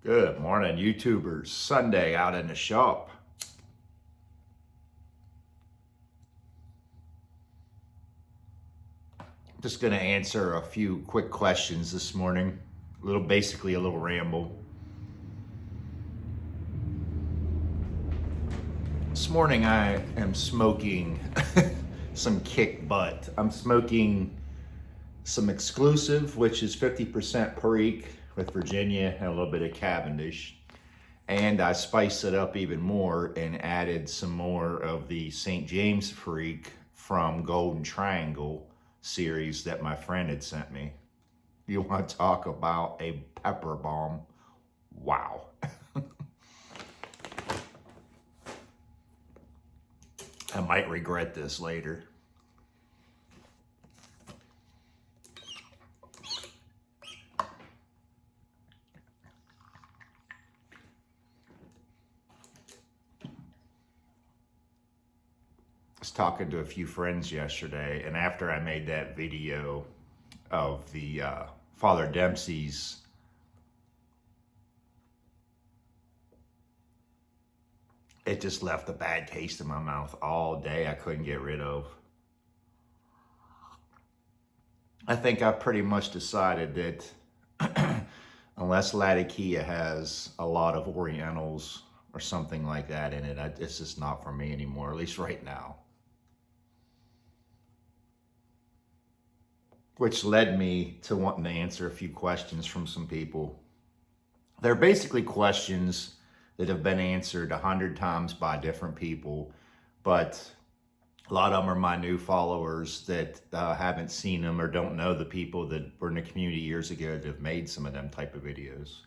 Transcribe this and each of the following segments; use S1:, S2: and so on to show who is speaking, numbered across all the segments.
S1: Good morning, YouTubers. Sunday out in the shop. Just going to answer a few quick questions this morning. Basically a little ramble. This morning I am smoking some kick butt. I'm smoking some exclusive, which is 50% Perique with Virginia and a little bit of Cavendish. And I spiced it up even more and added some more of the St. James Freak from Golden Triangle series that my friend had sent me. You want to talk about a pepper bomb? Wow. I might regret this later. I was talking to a few friends yesterday, and after I made that video of the Father Dempsey's it just left a bad taste in my mouth all day. I couldn't get rid of. I think I pretty much decided that unless Latakia has a lot of Orientals or something like that in it, it's just not for me anymore, at least right now. Which led me to wanting to answer a few questions from some people. They're basically questions that have been answered 100 times by different people, but a lot of them are my new followers that haven't seen them or don't know the people that were in the community years ago that have made some of them type of videos.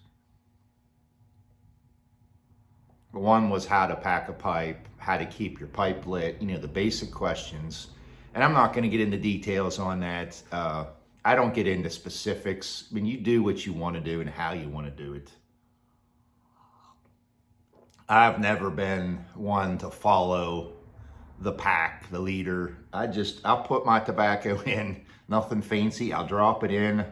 S1: One was how to pack a pipe, how to keep your pipe lit, the basic questions. And I'm not going to get into details on that. I don't get into specifics. I mean, you do what you want to do and how you want to do it. I've never been one to follow the pack, the leader. I'll put my tobacco in, nothing fancy. I'll drop it in.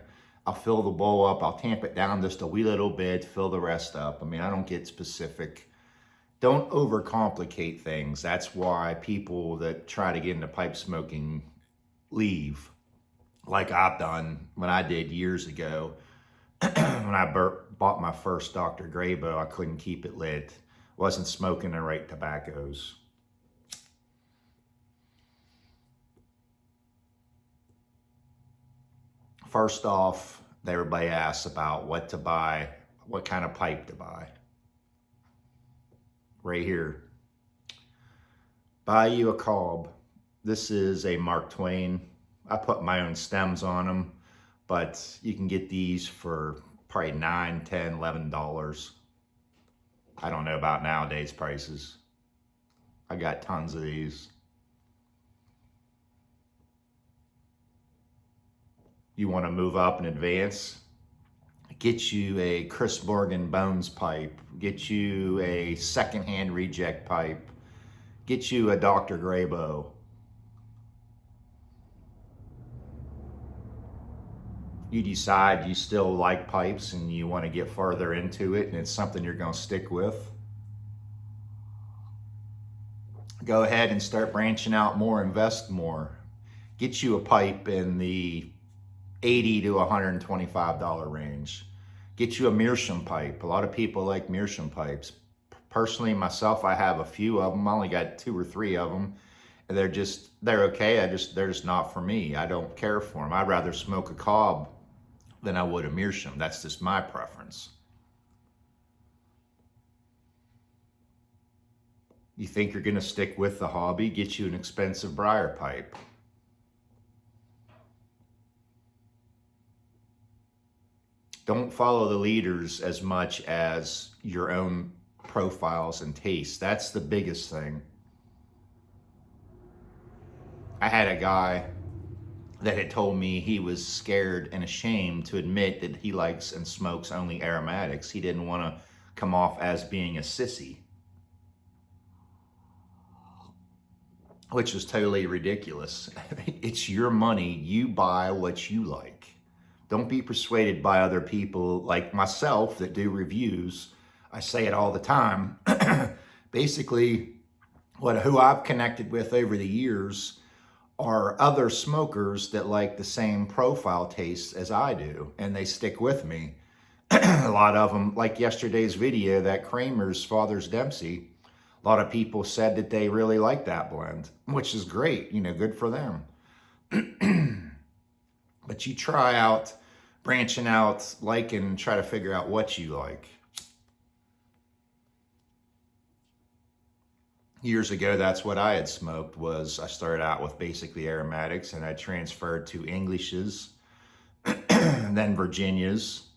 S1: I'll fill the bowl up. I'll tamp it down just a wee little bit, fill the rest up. I mean, I don't get specific. Don't overcomplicate things. That's why people that try to get into pipe smoking leave, like I've done when I did years ago. When I bought my first Dr. Graybo, I couldn't keep it lit. Wasn't smoking the right tobaccos. First off, everybody asks about what to buy, what kind of pipe to buy. Right here. Buy you a cob. This is a Mark Twain. I put my own stems on them, but you can get these for probably $9, $10, $11. I don't know about nowadays prices. I got tons of these. You want to move up in advance? Get you a Chris Morgan Bones pipe. Get you a secondhand reject pipe. Get you a Dr. Graybo. You decide you still like pipes and you want to get further into it and it's something you're going to stick with. Go ahead and start branching out more, invest more. Get you a pipe in the $80 to $125 range. Get you a meerschaum pipe. A lot of people like meerschaum pipes. Personally, myself, I have a few of them. I only got 2 or 3 of them. They're okay. They're just not for me. I don't care for them. I'd rather smoke a cob than I would a meerschaum. That's just my preference. You think you're going to stick with the hobby? Get you an expensive briar pipe. Don't follow the leaders as much as your own profiles and tastes. That's the biggest thing. I had a guy that had told me he was scared and ashamed to admit that he likes and smokes only aromatics. He didn't want to come off as being a sissy, which was totally ridiculous. It's your money. You buy what you like. Don't be persuaded by other people like myself that do reviews. I say it all the time. Basically, who I've connected with over the years are other smokers that like the same profile tastes as I do, and they stick with me. A lot of them, like yesterday's video, that Kramer's Father's Dempsey, a lot of people said that they really like that blend, which is great, good for them. But you try out branching out, and try to figure out what you like. Years ago, that's what I had smoked. I started out with basically aromatics, and I transferred to Englishes, and then Virginias,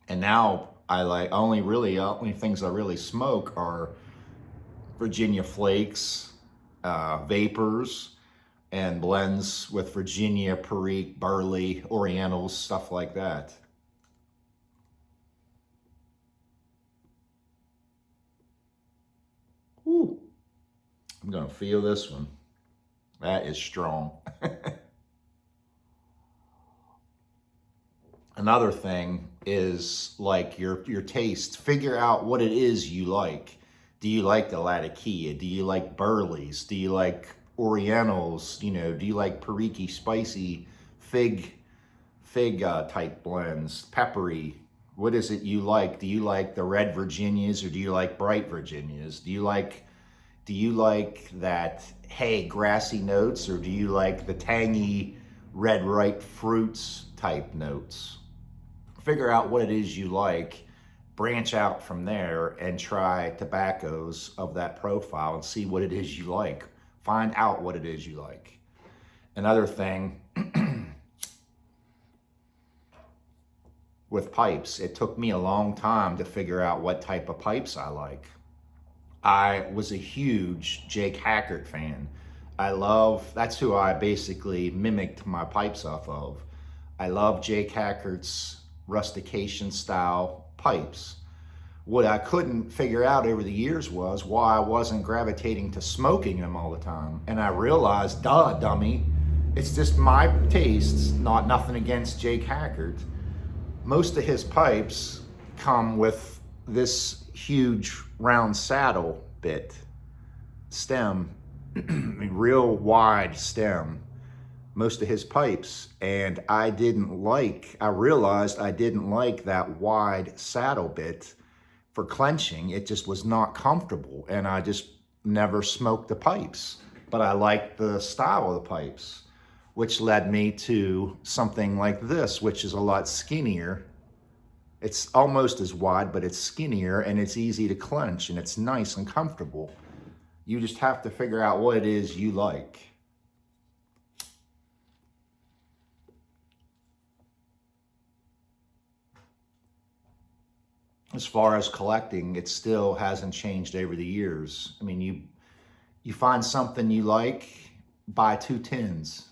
S1: and now I like only things I really smoke are Virginia flakes, vapors, and blends with Virginia, Perique, Burley, Orientals, stuff like that. Ooh, I'm gonna feel this one. That is strong. Another thing is like your taste. Figure out what it is you like. Do you like the Latakia? Do you like Burleys? Do you like Orientals? Do you like Perique, spicy, fig type blends, peppery? What is it you like? Do you like the red Virginias, or do you like bright Virginias? Do you like that grassy notes, or do you like the tangy red ripe fruits type notes? Figure out what it is you like, branch out from there, and try tobaccos of that profile and see what it is you like. Find out what it is you like. Another thing, with pipes, it took me a long time to figure out what type of pipes I like. I was a huge Jake Hackert fan. That's who I basically mimicked my pipes off of. I love Jake Hackert's rustication style pipes. What I couldn't figure out over the years was why I wasn't gravitating to smoking them all the time. And I realized, duh, dummy, it's just my tastes, nothing against Jake Hackert. Most of his pipes come with this huge round saddle bit, stem, real wide stem, most of his pipes. And I realized I didn't like that wide saddle bit for clenching. It just was not comfortable, and I just never smoked the pipes. But I liked the style of the pipes, which led me to something like this, which is a lot skinnier. It's almost as wide, but it's skinnier, and it's easy to clench, and it's nice and comfortable. You just have to figure out what it is you like. As far as collecting, it still hasn't changed over the years. I mean, you find something you like, buy 2 tins,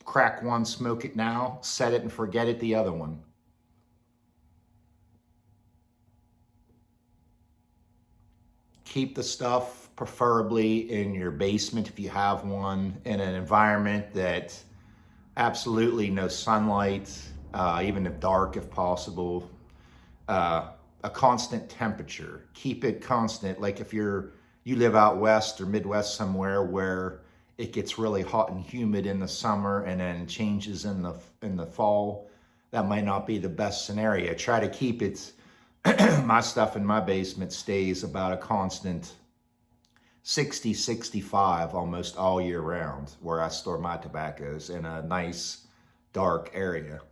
S1: crack one, smoke it now, set it and forget it the other one. Keep the stuff preferably in your basement if you have one, in an environment that absolutely no sunlight, even if dark if possible. A constant temperature. Keep it constant. Like if you live out west or Midwest somewhere where it gets really hot and humid in the summer and then changes in the fall, that might not be the best scenario. Try to keep it. My stuff in my basement stays about a constant 60, 65 almost all year round, where I store my tobaccos in a nice dark area.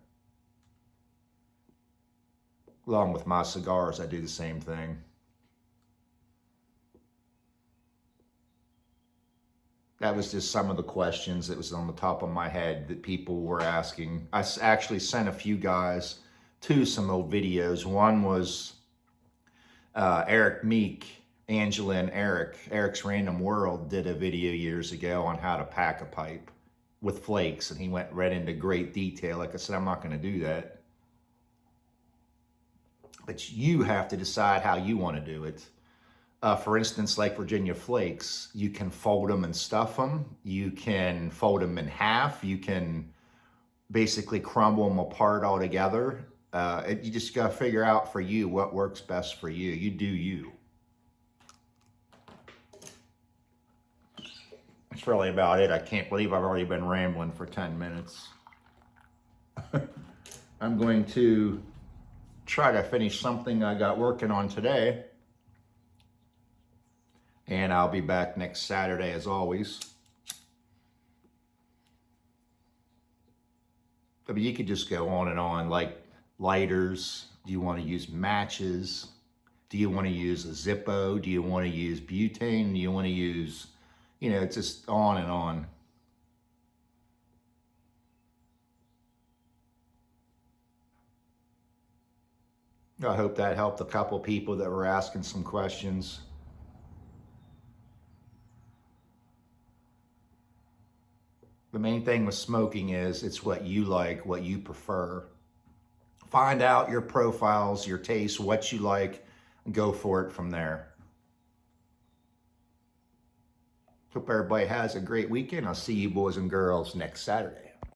S1: Along with my cigars, I do the same thing. That was just some of the questions that was on the top of my head that people were asking. I actually sent a few guys to some old videos. One was Eric Meek, Angela and Eric's Random World did a video years ago on how to pack a pipe with flakes, and he went right into great detail. Like I said, I'm not going to do that. But you have to decide how you want to do it. For instance, like Virginia flakes, you can fold them and stuff them. You can fold them in half. You can basically crumble them apart altogether. You just got to figure out for you what works best for you. You do you. That's really about it. I can't believe I've already been rambling for 10 minutes. I'm going to try to finish something I got working on today. And I'll be back next Saturday as always. I mean, you could just go on and on, like lighters. Do you want to use matches? Do you want to use a Zippo? Do you want to use butane? Do you want to use, it's just on and on. I hope that helped a couple people that were asking some questions. The main thing with smoking is it's what you like, what you prefer. Find out your profiles, your tastes, what you like, and go for it from there. Hope everybody has a great weekend. I'll see you boys and girls next Saturday.